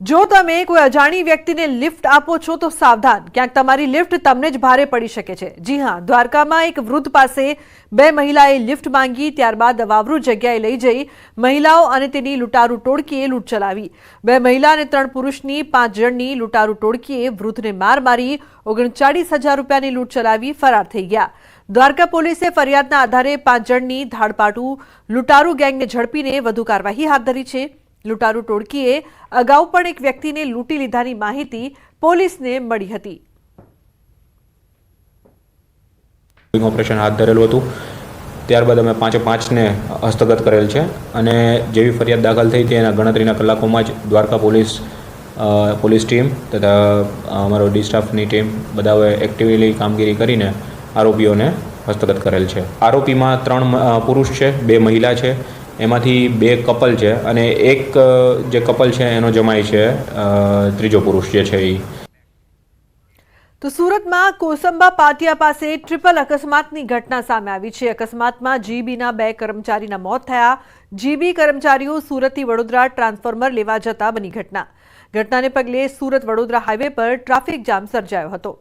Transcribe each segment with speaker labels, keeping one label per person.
Speaker 1: જો તમે કોઈ અજાણી વ્યક્તિને લિફ્ટ આપો છો તો સાવધાન, ક્યાંક તમારી લિફ્ટ તમને જ ભારે પડી શકે છે। જી હા, દ્વારકામાં એક વૃદ્ધ પાસે બે મહિલાએ લિફ્ટ માંગી, ત્યારબાદ વાવરૂ જગ્યાએ લઈ જઈ મહિલાઓ અને તેની લૂંટારૂ ટોળકીએ લૂંટ ચલાવી। બે મહિલા અને 3 પુરુષની 5 જણની લૂંટારૂ ટોળકીએ વૃદ્ધને માર મારી 39,000 રૂપિયાની લૂંટ ચલાવી ફરાર થઈ ગયા। દ્વારકા પોલીસે ફરિયાદના આધારે 5 જણની ધાડપાડુ લૂંટારૂ ગેંગને ઝડપીને વધુ કાર્યવાહી હાથ ધરી છે। લૂંટારૂ ટોળકીએ અગાઉ પણ એક વ્યક્તિને લૂંટી લીધાની માહિતી પોલીસને મળી હતી।
Speaker 2: ઓપરેશન હાથ ધરેલું હતું, ત્યારબાદ અમે 5-5ને હસ્તગત કરેલ છે અને જેવી ફરિયાદ દાખલ થઈ હતી એના ગણતરીના કલાકોમાં જ દ્વારકા પોલીસ ટીમ તથા અમારો ડી સ્ટાફની ટીમ બધાએ એક્ટિવલી કામગીરી કરીને આરોપીઓને હસ્તગત કરેલ છે। આરોપીમાં 3 પુરુષ છે, 2 મહિલા છે, એમાંથી 2 કપલ છે અને એક જે કપલ છે એનો જમાઈ છે, ત્રીજો પુરુષ જે છે એ।
Speaker 1: તો સુરતમાં કોસંબા પાટિયા પાસે ટ્રિપલ અકસ્માતની ઘટના સામે આવી છે। અકસ્માતમાં જીબીના 2 કર્મચારીના મોત થયા। જીબી કર્મચારીઓ સુરતથી વડોદરા ટ્રાન્સફોર્મર લેવા જતા બની ઘટનાને પગલે સુરત વડોદરા હાઈવે પર ટ્રાફિક જામ સર્જાયો હતો।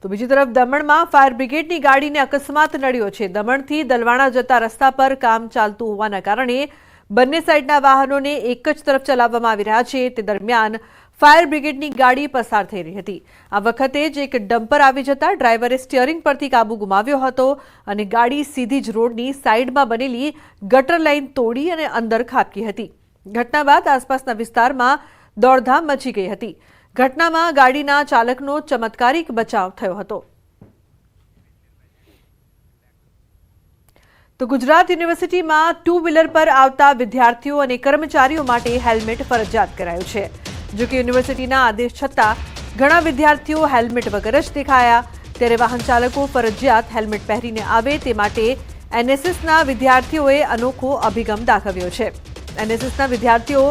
Speaker 1: તો બીજી તરફ દમણમાં ફાયર બ્રિગેડની ગાડીને અકસ્માત નડ્યો છે। દમણથી દલવાણા જતા રસ્તા પર કામ ચાલતું હોવાના કારણે બંને સાઈડના વાહનોને એક જ તરફ ચલાવવામાં આવી રહ્યા છે। તે દરમિયાન ફાયર બ્રિગેડની ગાડી પસાર થઈ રહી હતી। આ વખતે જ એક ડમ્પર આવી જતા ડ્રાઈવરે સ્ટીયરિંગ પરથી કાબુ ગુમાવ્યો હતો અને ગાડી સીધી જ રોડની સાઈડમાં બનેલી ગટર લાઈન તોડી અને અંદર ખાબકી હતી। ઘટના બાદ આસપાસના વિસ્તારમાં દોડધામ મચી ગઈ હતી। ઘટનામાં ગાડીના ચાલકનો ચમત્કારિક બચાવ થયો હતો। તો ગુજરાત યુનિવર્સિટીમાં 2 વ્હીલર પર આવતા વિદ્યાર્થીઓ અને કર્મચારીઓ માટે હેલ્મેટ ફરજિયાત કરાયું છે। જો કે યુનિવર્સિટીના આદેશ છતાં ઘણા વિદ્યાર્થીઓ હેલ્મેટ વગર જ દેખાયા, ત્યારે વાહન ચાલકો ફરજિયાત હેલ્મેટ પહેરીને આવે તે માટે એનએસએસના વિદ્યાર્થીઓએ અનોખો અભિગમ દાખવ્યો છે। એનએસએસના વિદ્યાર્થીઓ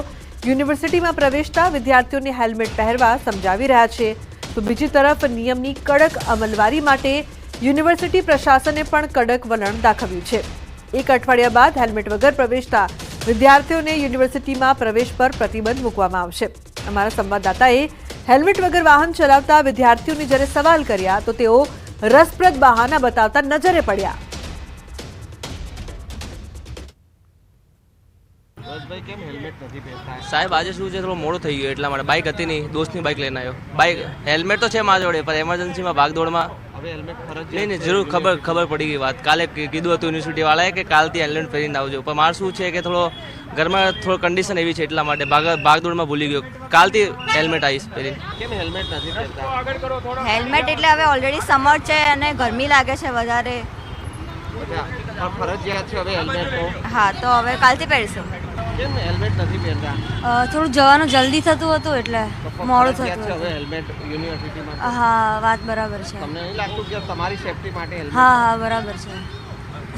Speaker 1: યુનિવર્સિટીમાં પ્રવેશતા વિદ્યાર્થીઓને હેલ્મેટ પહેરવા સમજાવી રહ્યા છે। તો બીજી તરફ નિયમની કડક અમલવારી માટે યુનિવર્સિટી પ્રશાસને પણ કડક વલણ દાખવ્યું છે। એક અઠવાડિયા બાદ હેલ્મેટ વગર પ્રવેશતા વિદ્યાર્થીઓને યુનિવર્સિટીમાં પ્રવેશ પર પ્રતિબંધ મૂકવામાં આવશે। અમારા સંવાદદાતાએ હેલ્મેટ વગર વાહન ચલાવતા વિદ્યાર્થીઓને જ્યારે સવાલ કર્યા તો તેઓ રસપ્રદ બહાના બતાવતા નજરે પડ્યા।
Speaker 3: સાહેબ આજે શું છે, થોડો મોડું થઈ ગયું એટલા માટે બાઇક હતી નહીં, દોસ્તની બાઇક લઈને આવ્યો। બાઇક હેલ્મેટ તો છે મારા જોડે, પણ એમરજન્સીમાં ભાગદોડમાં નહીં જરૂર ખબર પડી ગઈ વાત। કાલે કીધું હતું યુનિવર્સિટી વાળાએ કે કાલથી હેલ્મેટ પહેરીને આવજો, પણ મારે શું છે કે થોડો ઘરમાં થોડો કન્ડિશન એવી છે એટલા માટે ભાગદોડમાં ભૂલી ગયો। કાલથી હેલ્મેટ આવીશ પહેરીને।
Speaker 4: કેમ હેલ્મેટ નથી પહેરતા? હેલ્મેટ એટલે હવે ઓલરેડી સમર છે અને ગરમી લાગે છે વધારે,
Speaker 5: ફરજિયાત છે હવે હેલ્મેટ?
Speaker 4: હા, તો હવે કાલથી પહેરીશું।
Speaker 5: કેમ હેલ્મેટ નથી પહેરતા?
Speaker 4: થોડું જવાનું જલ્દી થતું હતું એટલે મોડું થતું
Speaker 5: છે હવે
Speaker 4: હતું।
Speaker 5: હેલ્મેટ યુનિવર્સિટીમાં?
Speaker 4: હા, વાત બરાબર છે।
Speaker 5: તમને નહીં લાગતું કે તમારી સેફટી માટે હેલ્મેટ?
Speaker 4: હા, બરાબર છે।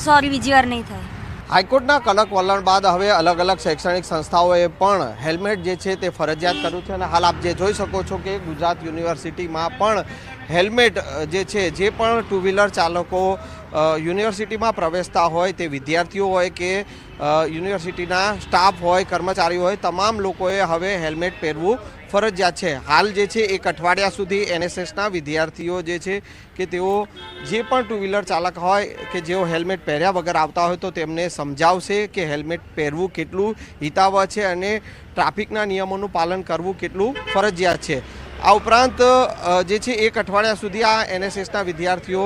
Speaker 4: સોરી, બીજી વાર નહીં થાય।
Speaker 5: હાઈકોર્ટના કડક વલણ બાદ હવે અલગ અલગ શૈક્ષણિક સંસ્થાઓએ પણ હેલ્મેટ જે છે તે ફરજિયાત કર્યું છે અને હાલ આપ જે જોઈ શકો છો કે ગુજરાત યુનિવર્સિટીમાં પણ હેલ્મેટ જે છે, જે પણ 2 વ્હીલર ચાલકો યુનિવર્સિટીમાં પ્રવેશતા હોય, તે વિદ્યાર્થીઓ હોય કે યુનિવર્સિટીના સ્ટાફ હોય, કર્મચારીઓ હોય, તમામ લોકોએ હવે હેલ્મેટ પહેરવું ફરજિયાત છે। હાલ જે છે એક અઠવાડિયા સુધી એનએસએસના વિદ્યાર્થીઓ જે છે કે તેઓ જે પણ 2 વ્હીલર ચાલક હોય કે જેઓ હેલ્મેટ પહેર્યા વગર આવતા હોય તો તેમને સમજાવશે કે હેલ્મેટ પહેરવું કેટલું હિતાવહ છે અને ટ્રાફિકના નિયમોનું પાલન કરવું કેટલું ફરજિયાત છે। આ ઉપરાંત જે છે એક અઠવાડિયા સુધી આ એનએસએસના વિદ્યાર્થીઓ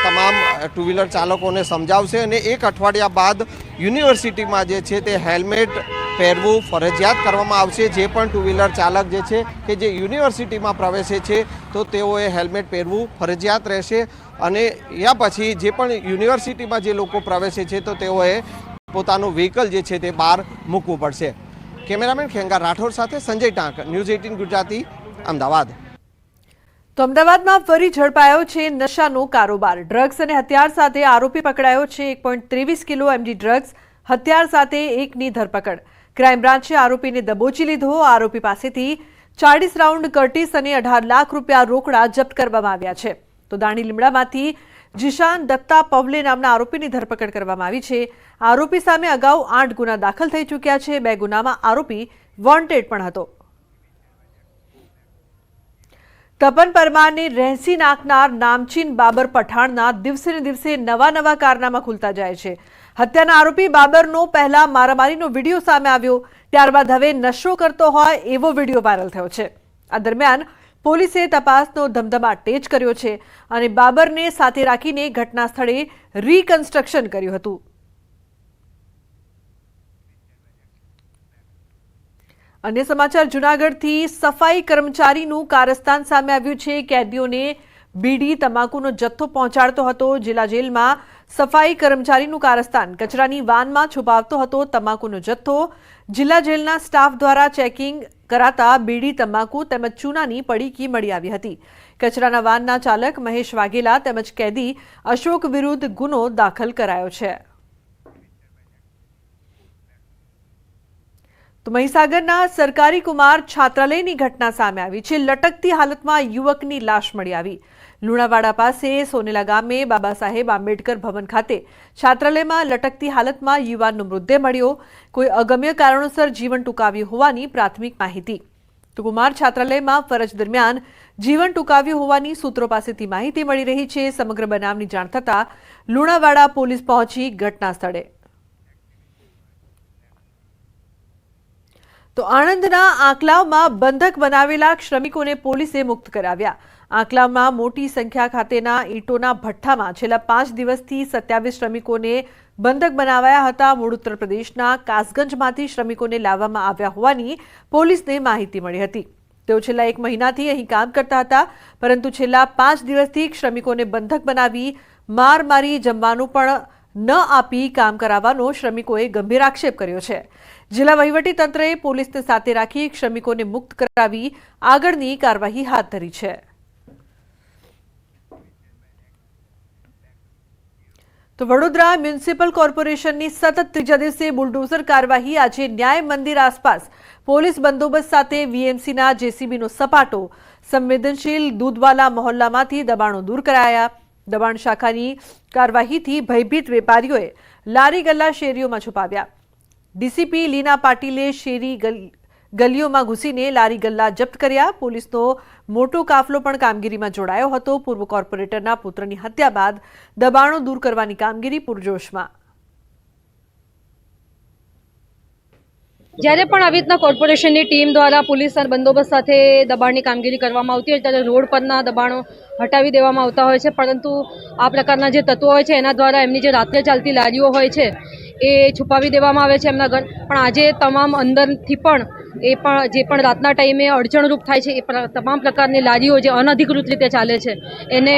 Speaker 5: તમામ 2 વ્હીલર ચાલકોને સમજાવશે અને એક અઠવાડિયા બાદ યુનિવર્સિટીમાં જે છે તે હેલ્મેટ પહેરવું ફરજિયાત કરવામાં આવશે। જે પણ 2 વ્હીલર ચાલક જે છે કે જે યુનિવર્સિટીમાં પ્રવેશે છે તો તેઓએ હેલ્મેટ પહેરવું ફરજિયાત રહેશે અને યા પછી જે પણ યુનિવર્સિટીમાં જે લોકો પ્રવેશે છે તો તેઓએ પોતાનું વ્હીકલ જે છે તે બહાર મૂકવું પડશે। કેમેરામેન ખેંગાર રાઠોડ સાથે સંજય ટાંક, ન્યૂઝ 18 ગુજરાતી, અમદાવાદ।
Speaker 1: તો અમદાવાદમાં ફરી ઝડપાયો છે નશાનો કારોબાર। ડ્રગ્સ અને હથિયાર સાથે આરોપી પકડાયો છે। 1.23 કિલો એમડી ડ્રગ્સ, હથિયાર સાથે એકની ધરપકડ। ક્રાઇમ બ્રાન્ચે આરોપીને દબોચી લીધો। આરોપી પાસેથી 40 રાઉન્ડ કર્ટીસ અને 18 લાખ રૂપિયા રોકડા જપ્ત કરવામાં આવ્યા છે। તો દાણી લીમડામાંથી જીશાન દત્તા પવલે નામના આરોપીની ધરપકડ કરવામાં આવી છે। આરોપી સામે અગાઉ 8 ગુના દાખલ થઈ ચૂક્યા છે। 2 ગુનામાં આરોપી વોન્ટેડ પણ હતો। તપન પરમારને રહેસી નાખનાર નામચીન બાબર પઠાણના દિવસે ને દિવસે નવા કારનામા ખુલતા જાય છે। હત્યાના આરોપી બાબરનો પહેલા મારામારીનો વિડીયો સામે આવ્યો, ત્યારબાદ હવે નશો કરતો હોય એવો વિડીયો વાયરલ થયો છે। આ દરમિયાન પોલીસે તપાસનો ધમધમાટ તેજ કર્યો છે અને બાબરને સાથે રાખીને ઘટના સ્થળે રીકન્સ્ટ્રક્શન કર્યું હતું। अन्य समाचार जूनागढ़थी सफाई कर्मचारीનું કારસ્તાન સામે આવ્યું છે। કેદીઓને બીડી તમાકુનો જથ્થો પહોંચાડતો હતો। જિલ્લા જેલમાં સફાઈ કર્મચારીનું કારસ્તાન કચરાની વાનમાં છુપાવતો હતો તમાકુનો જથ્થો। જિલ્લા જેલના સ્ટાફ દ્વારા ચેકિંગ કરાતા બીડી તમાકુ તેમજ ચૂનાની પડીકી મળી આવી હતી। કચરાના વાનના ચાલક મહેશ વાઘેલા તેમજ કેદી અશોક વિરુદ્ધ ગુનો દાખલ કરાયો છે। તો મહીસાગરના સરકારી કુમાર છાત્રાલયની ઘટના સામે આવી છે। લટકતી હાલતમાં યુવકની લાશ મળી આવી। લુણાવાડા પાસે સોનેલા ગામે બાબા સાહેબ આંબેડકર ભવન ખાતે છાત્રાલયમાં લટકતી હાલતમાં યુવાનનો મૃતદેહ મળ્યો। કોઈ અગમ્ય કારણોસર જીવન ટૂંકાવ્યું હોવાની પ્રાથમિક માહિતી। તો કુમાર છાત્રાલયમાં ફરજ દરમિયાન જીવન ટૂંકાવ્યું હોવાની સૂત્રો પાસેથી માહિતી મળી રહી છે। સમગ્ર બનાવની જાણ થતાં લુણાવાડા પોલીસ પહોંચી ઘટના સ્થળે। તો આણંદના આંકલાવમાં બંધક બનાવેલા શ્રમિકોને પોલીસે મુક્ત કરાવ્યા। આંકલાવમાં મોટી સંખ્યા ખાતેના ઈંટોના ભઠ્ઠામાં છેલ્લા 5 દિવસથી 27 શ્રમિકોને બંધક બનાવાયા હતા। મૂળ ઉત્તર પ્રદેશના કાસગંજમાંથી શ્રમિકોને લાવવામાં આવ્યા હોવાની પોલીસને માહિતી મળી હતી। તેઓ છેલ્લા 1 મહિનાથી અહીં કામ કરતા હતા, પરંતુ છેલ્લા 5 દિવસથી શ્રમિકોને બંધક બનાવી માર મારી જમવાનું પણ ન આપી કામ કરાવવાનો શ્રમિકોએ ગંભીર આક્ષેપ કર્યો છે। જિલ્લા વહીવટી તંત્રએ પોલીસને સાથે રાખી શ્રમિકોને મુક્ત કરાવી આગળની કાર્યવાહી હાથ ધરી છે। તો વડોદરા મ્યુનિસિપલ કોર્પોરેશનની સતત ત્રીજા દિવસે બુલડોઝર કાર્યવાહી। આજે ન્યાય મંદિર આસપાસ પોલીસ બંદોબસ્ત સાથે વીએમસીના જેસીબીનો સપાટો। સંવેદનશીલ દૂધવાલા મહોલ્લામાંથી દબાણો દૂર કરાયા। દબાણ શાખાની કાર્યવાહીથી ભયભીત વેપારીઓએ લારી ગલ્લા શેરીઓમાં છુપાવ્યા। ડીસીપી લીના પાટીલે શેરી ગલીઓમાં ઘૂસીને લારી ગલ્લા જપ્ત કર્યા। પોલીસનો મોટો કાફલો પણ કામગીરીમાં જોડાયો હતો। પૂર્વ કોર્પોરેટરના પુત્રની હત્યા બાદ દબાણો દૂર કરવાની કામગીરી પૂરજોશમાં।
Speaker 6: જ્યારે પણ આવી રીતના કોર્પોરેશનની ટીમ દ્વારા પોલીસ બંદોબસ્ત સાથે દબાણની કામગીરી કરવામાં આવતી હોય ત્યારે રોડ પરના દબાણો હટાવી દેવામાં આવતા હોય છે, પરંતુ આ પ્રકારના જે તત્વો હોય છે એના દ્વારા એમની જે રાત્રે ચાલતી લારીઓ હોય છે એ છુપાવી દેવામાં આવે છે એમના ઘર। પણ આજે તમામ અંદરથી પણ જે પણ રાતના ટાઈમે અડચણરૂપ થાય છે એ તમામ પ્રકારની લારીઓ જે અનધિકૃત રીતે ચાલે છે એને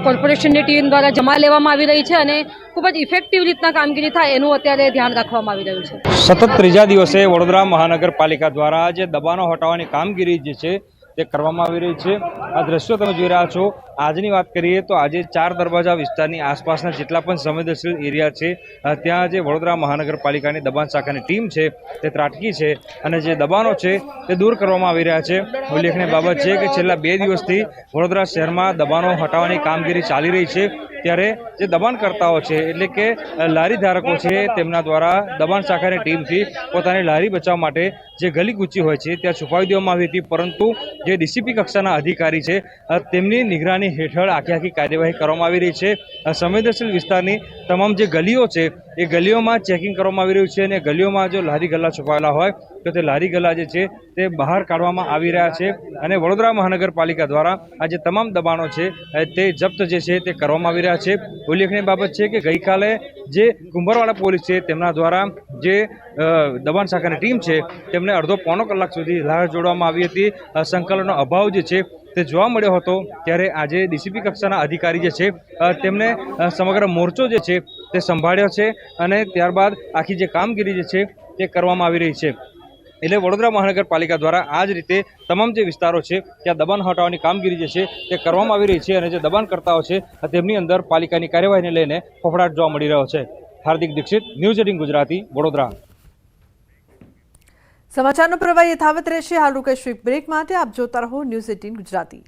Speaker 6: કોર્પોરેશનની ટીમ દ્વારા જમા લેવામાં આવી રહી છે અને ખૂબ જ ઇફેક્ટિવ રીતના કામગીરી થાય એનું અત્યારે ધ્યાન રાખવામાં આવી રહ્યું છે।
Speaker 7: સતત ત્રીજા દિવસે વડોદરા મહાનગરપાલિકા દ્વારા જે દબાણો હટાવવાની કામગીરી જે છે તે કરવામાં આવી રહી છે। આ દ્રશ્યો તમે જોઈ રહ્યા છો। આજની વાત કરીએ તો આજે 4 દરવાજા વિસ્તારની આસપાસના જેટલા પણ સંવેદનશીલ એરિયા છે ત્યાં જે વડોદરા મહાનગરપાલિકાની દબાણ શાખાની ટીમ છે તે ત્રાટકી છે અને જે દબાણો છે તે દૂર કરવામાં આવી રહ્યા છે। ઉલ્લેખનીય બાબત છે કે છેલ્લા 2 દિવસથી વડોદરા શહેરમાં દબાણો હટાવવાની કામગીરી ચાલી રહી છે, ત્યારે જે દબાણકર્તાઓ છે એટલે કે લારી ધારકો છે તેમના દ્વારા દબાણ શાખાની ટીમથી પોતાની લારી બચાવવા માટે જે ગલી કૂચી હોય છે ત્યાં છુપાવી દેવામાં આવી હતી, પરંતુ જે ડીસીપી કક્ષાના અધિકારી છે તેમની નિગરાની હેઠળ આખી કાર્યવાહી કરવામાં આવી રહી છે। સંવેદનશીલ વિસ્તારની તમામ જે ગલીઓ છે એ ગલીઓમાં ચેકિંગ કરવામાં આવી રહ્યું છે અને ગલીઓમાં જો લારી ગલ્લા છુપાયેલા હોય તો તે લારી ગલ્લા જે છે તે બહાર કાઢવામાં આવી રહ્યા છે અને વડોદરા મહાનગરપાલિકા દ્વારા આ જે તમામ દબાણો છે તે જપ્ત જે છે તે કરવામાં આવી રહ્યા છે। ઉલ્લેખનીય બાબત છે કે ગઈકાલે જે કુંભરવાડા પોલીસ છે તેમના દ્વારા જે દબાણ શાખાની ટીમ છે તેમને અડધો પોણો કલાક સુધી રાહ જોડવામાં આવી હતી। સંકલનનો અભાવ જે છે તે જોવા મળ્યો હતો, ત્યારે આજે ડીસીપી કક્ષાના અધિકારી જે છે તેમને સમગ્ર મોરચો જે છે તે સંભાળ્યો છે અને ત્યારબાદ આખી જે કામગીરી જે છે તે કરવામાં આવી રહી છે। એટલે વડોદરા મહાનગરપાલિકા દ્વારા આ જ રીતે તમામ જે વિસ્તારો છે ત્યાં દબાણ હટાવવાની કામગીરી જે છે તે કરવામાં આવી રહી છે અને જે દબાણકર્તાઓ છે તેમની અંદર પાલિકાની કાર્યવાહીને લઈને ફફડાટ જોવા મળી રહ્યો છે। હાર્દિક દીક્ષિત, ન્યૂઝ 18 ગુજરાતી, વડોદરા।
Speaker 1: સમાચારનો પ્રવાહ યથાવત રહેશે। હાલ રોકાઈશું એક બ્રેક માટે। આપ જોતા રહો ન્યૂઝ 18 ગુજરાતી।